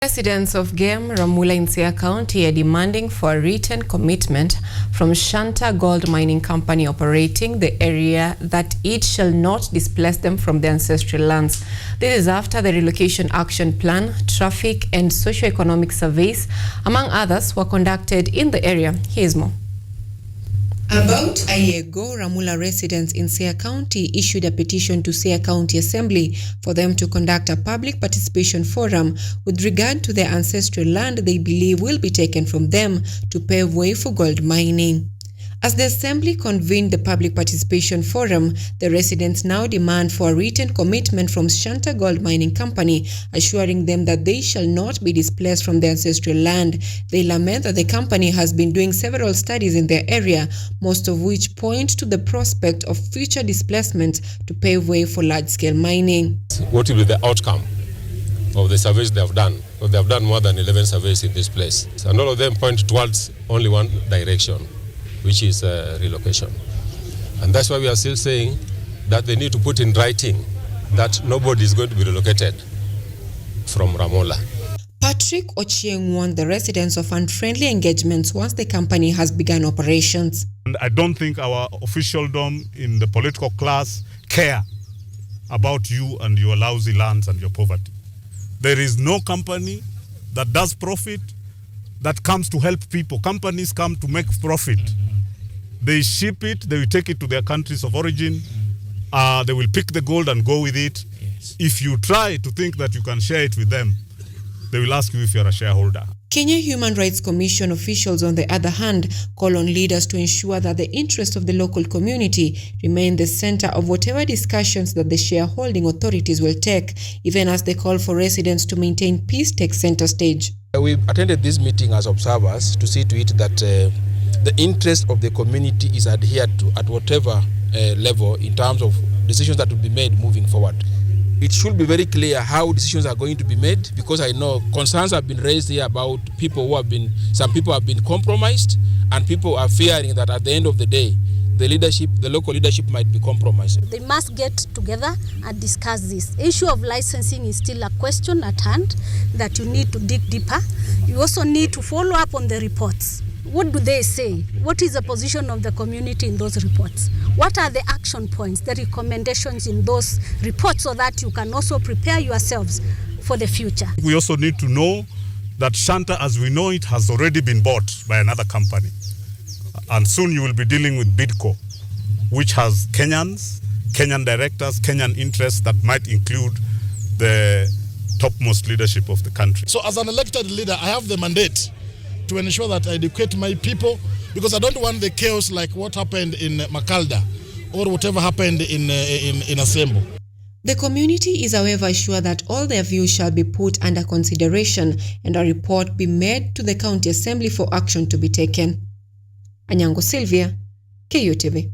Residents of Game, Ramula in Siaya County are demanding for a written commitment from Shanta Gold Mining Company operating the area that it shall not displace them from their ancestral lands. This is after the Relocation Action Plan, traffic and socio-economic surveys, among others, were conducted in the area. Here's more. About a year ago, Ramula residents in Siaya County issued a petition to Siaya County Assembly for them to conduct a public participation forum with regard to their ancestral land they believe will be taken from them to pave way for gold mining. As the Assembly convened the public participation forum, the residents now demand for a written commitment from Shanta Gold Mining Company, assuring them that they shall not be displaced from their ancestral land. They lament that the company has been doing several studies in their area, most of which point to the prospect of future displacements to pave way for large-scale mining. What will be the outcome of the surveys they have done? They have done more than 11 surveys in this place, and all of them point towards only one direction, which is relocation. And that's why we are still saying that they need to put in writing that nobody is going to be relocated from Ramula. Patrick Ochieng warned the residents of unfriendly engagements once the company has begun operations. And I don't think our officialdom in the political class care about you and your lousy lands and your poverty. There is no company that does profit that comes to help people. Companies come to make profit. They ship it, they will take it to their countries of origin, they will pick the gold and go with it. Yes. If you try to think that you can share it with them, they will ask you if you're a shareholder. Kenya Human Rights Commission officials, on the other hand, call on leaders to ensure that the interests of the local community remain the center of whatever discussions that the shareholding authorities will take, even as they call for residents to maintain peace take center stage. We attended this meeting as observers to see to it that the interest of the community is adhered to at whatever level in terms of decisions that will be made moving forward. It should be very clear how decisions are going to be made, because I know concerns have been raised here about some people have been compromised, and people are fearing that at the end of the day, the local leadership might be compromised. They must get together and discuss this. Issue of licensing is still a question at hand that you need to dig deeper. You also need to follow up on the reports. What do they say? What is the position of the community in those reports? What are the action points, the recommendations in those reports, so that you can also prepare yourselves for the future? We also need to know that Shanta, as we know it, has already been bought by another company. And soon you will be dealing with Bidco, which has Kenyan directors, Kenyan interests that might include the topmost leadership of the country. So as an elected leader, I have the mandate to ensure that I educate my people, because I don't want the chaos like what happened in Makalda or whatever happened in Asembo. The community is, however, sure that all their views shall be put under consideration and a report be made to the County Assembly for action to be taken. Anyango Sylvia, KUTV.